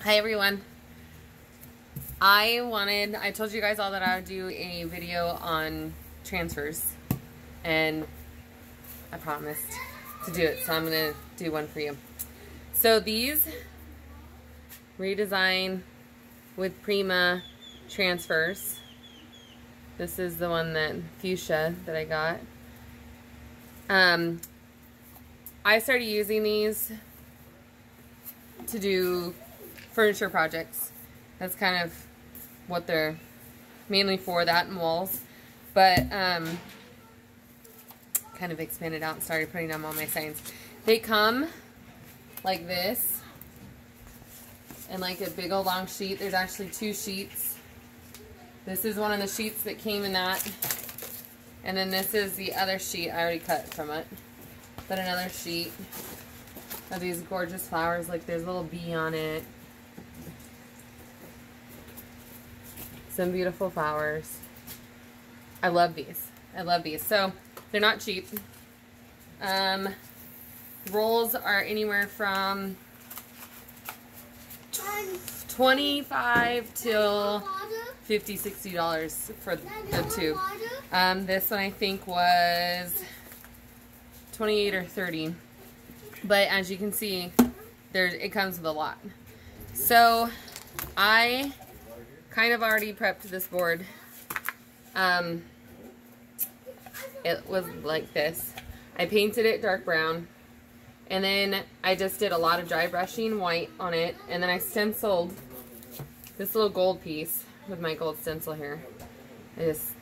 Hi everyone. I told you guys all that I would do a video on transfers, and I promised to do it, so I'm going to do one for you. So these Redesign with Prima transfers, this is the one that fuchsia that I got. I started using these to do furniture projects. That's kind of what they're mainly for, that and walls. But kind of expanded out and started putting them on my signs. They come like this, and like a big old long sheet. There's actually 2 sheets. This is one of the sheets that came in that, and then this is the other sheet I already cut from it. But another sheet of these gorgeous flowers. Like there's a little bee on it. Some beautiful flowers. I love these. I love these. So they're not cheap. Rolls are anywhere from $25 till $50, $60 for the 2. This one I think was $28 or $30. But as you can see, it comes with a lot. So I kind of already prepped this board. It was like this. I painted it dark brown, and then I just did a lot of dry brushing white on it, and then I stenciled this little gold piece with my gold stencil here. I just,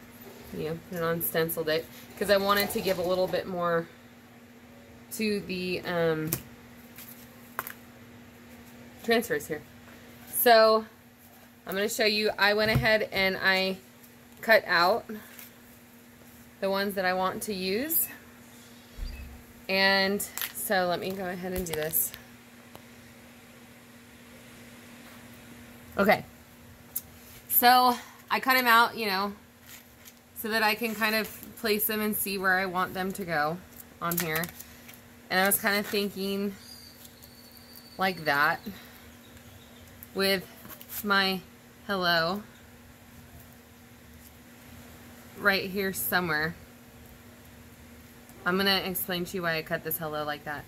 put it on, stenciled it, because I wanted to give a little bit more to the transfers here. So I'm going to show you, I went ahead and I cut out the ones that I want to use. And so let me go ahead and do this. Okay. So I cut them out, so that I can kind of place them and see where I want them to go on here. And I was kind of thinking like that with my hello right here somewhere. I'm going to explain to you why I cut this hello like that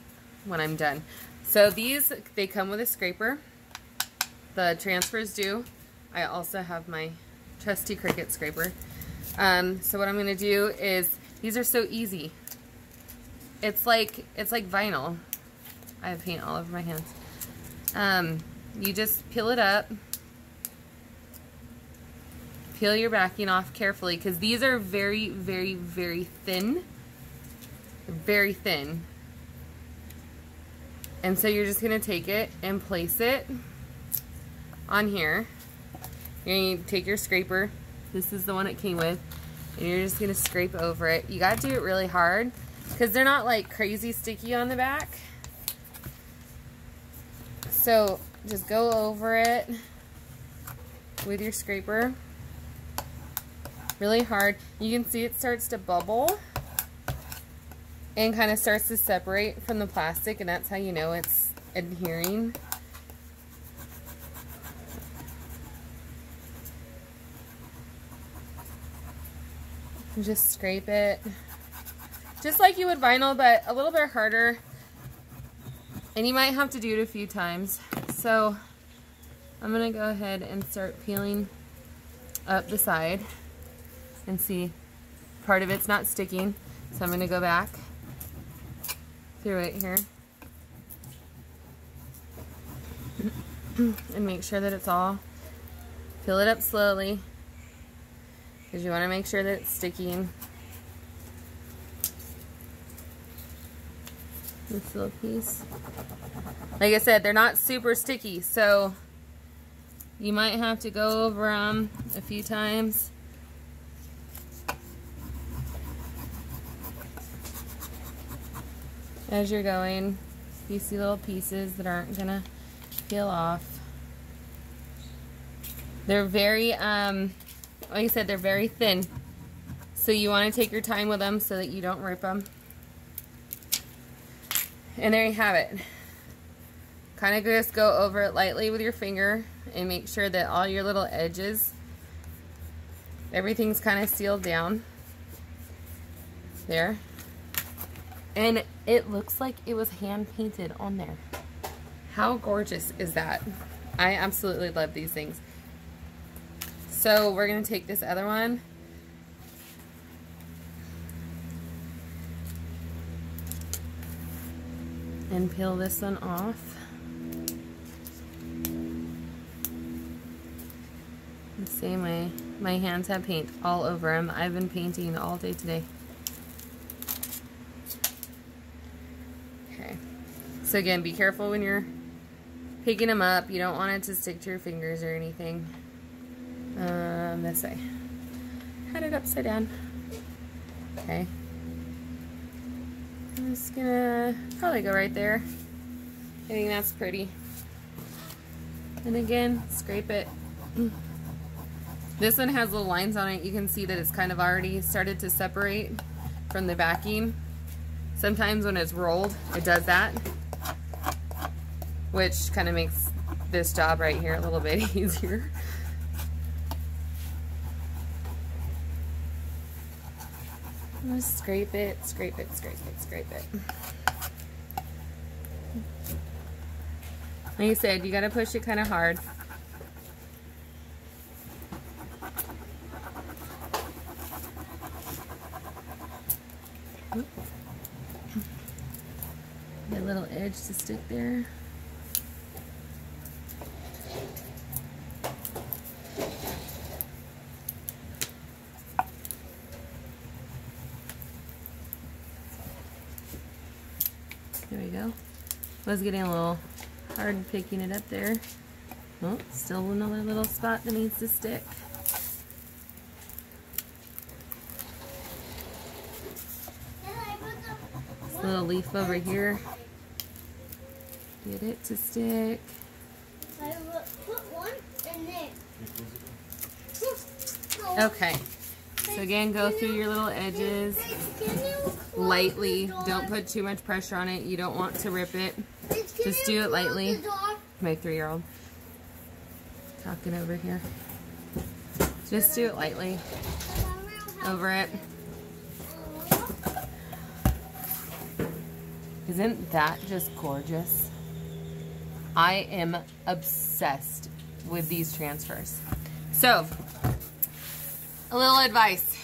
when I'm done. So these, they come with a scraper. The transfers do. I also have my trusty Cricut scraper. So what I'm going to do is, these are so easy. It's like vinyl. I have paint all over my hands. You just peel it up. Peel your backing off carefully, because these are very, very, very thin. Very thin. And so you're just going to take it and place it on here. You're going to take your scraper. This is the one it came with. And you're just going to scrape over it. You got to do it really hard, because they're not like crazy sticky on the back. So just go over it with your scraper really hard. You can see it starts to bubble and kind of starts to separate from the plastic, and that's how you know it's adhering. And just scrape it just like you would vinyl, but a little bit harder, and you might have to do it a few times. So I'm gonna go ahead and start peeling up the side and see, part of it's not sticking, so I'm gonna go back through it here and make sure that it's all, peel it up slowly, because you want to make sure that it's sticking. This little piece, like I said, they're not super sticky, so you might have to go over them a few times. As you're going, you see little pieces that aren't gonna peel off. They're very, like I said, they're very thin. So you want to take your time with them so that you don't rip them. And there you have it. kind of just go over it lightly with your finger and make sure that all your little edges, everything's kind of sealed down. There. And it looks like it was hand painted on there. How gorgeous is that? I absolutely love these things. So we're going to take this other one. And peel this one off. The same way. My hands have paint all over them. I've been painting all day today. Okay. So again, be careful when you're picking them up. You don't want it to stick to your fingers or anything. This way. Had it upside down. Okay. I'm just gonna probably go right there. I think that's pretty. And again, scrape it. This one has little lines on it. You can see that it's kind of already started to separate from the backing. Sometimes when it's rolled, it does that, which kind of makes this job right here a little bit easier. Just scrape it, scrape it, scrape it, scrape it. Like I said, you gotta push it kind of hard. Get a little edge to stick there. There we go. Was getting a little hard picking it up there. Oh, still another little spot that needs to stick. This little leaf over here. Get it to stick. I put one in there. Okay. So again, go through your little edges lightly. Don't put too much pressure on it. You don't want to rip it. Just do it lightly. My 3-year-old talking over here. Just do it lightly over it. Isn't that just gorgeous? I am obsessed with these transfers. So, a little advice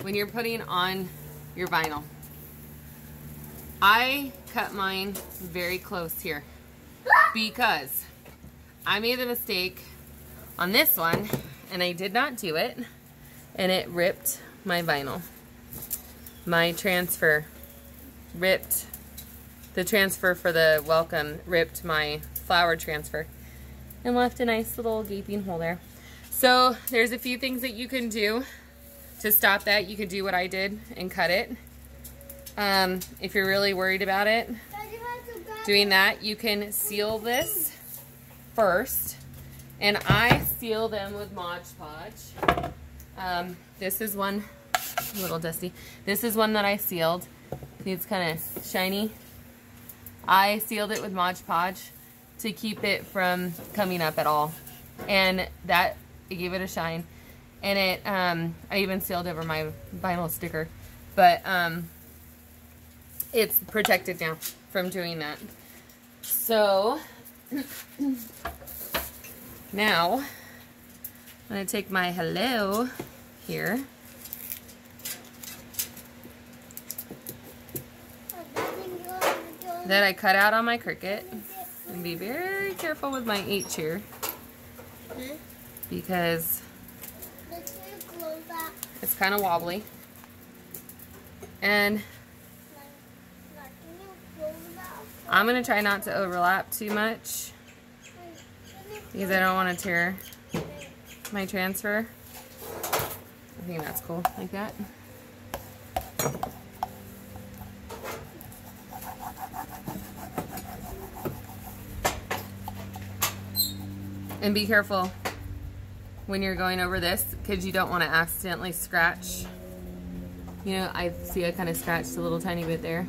when you're putting on your vinyl. I cut mine very close here because I made a mistake on this one and I did not do it, and it ripped my vinyl. My transfer ripped, the transfer for the welcome ripped my flower transfer and left a nice little gaping hole there. So there's a few things that you can do to stop that. You can do what I did and cut it. If you're really worried about it, doing that, you can seal this first. And I seal them with Mod Podge. This is one, a little dusty. This is one that I sealed. It's kind of shiny. I sealed it with Mod Podge to keep it from coming up at all. And that, it gave it a shine. And it, I even sealed over my vinyl sticker. But, it's protected now from doing that. So, now, I'm going to take my hello here. That I cut out on my Cricut. And be very careful with my H here. Because it's kind of wobbly. And I'm going to try not to overlap too much because I don't want to tear my transfer. I think that's cool, like that. And be careful when you're going over this because you don't want to accidentally scratch. You know, I see I kind of scratched a little tiny bit there.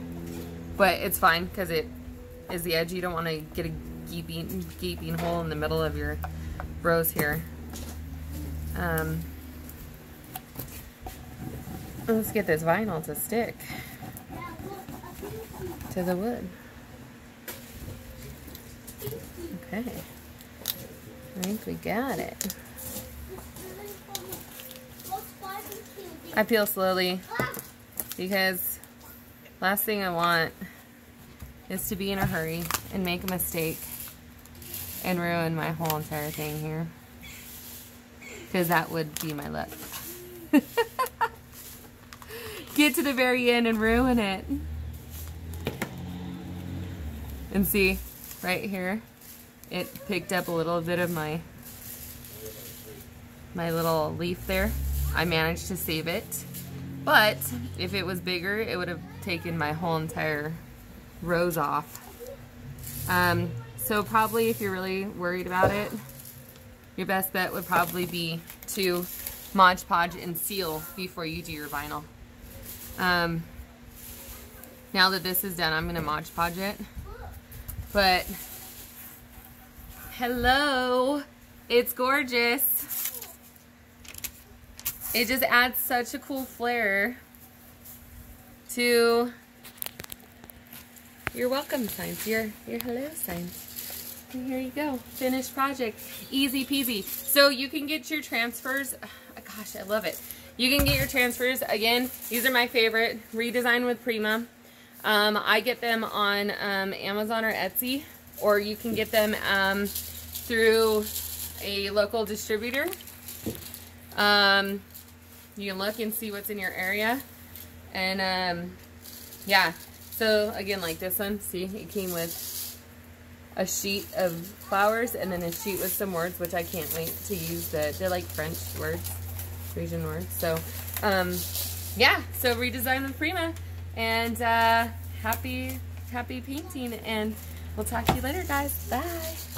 But it's fine because it is the edge. You don't want to get a gaping hole in the middle of your rose here. Let's get this vinyl to stick to the wood. Okay, I think we got it. I peel slowly because last thing I want is to be in a hurry and make a mistake and ruin my whole entire thing here, because that would be my luck. Get to the very end and ruin it. And see, right here, it picked up a little bit of my little leaf there. I managed to save it, but if it was bigger, it would have taken my whole entire rose off. So probably if you're really worried about it, your best bet would probably be to Mod Podge and seal before you do your vinyl. Now that this is done, I'm going to Mod Podge it. But, hello, it's gorgeous. It just adds such a cool flair to your welcome signs, your hello signs. And here you go, finished project, easy peasy. So you can get your transfers, gosh, I love it. You can get your transfers, again, these are my favorite, Redesign with Prima. I get them on Amazon or Etsy, or you can get them through a local distributor. You can look and see what's in your area. And yeah, so again, like this one, see, it came with a sheet of flowers and then a sheet with some words, which I can't wait to use. They're like French words, Parisian words. So yeah, so Redesign with Prima, and happy painting, and we'll talk to you later, guys. Bye.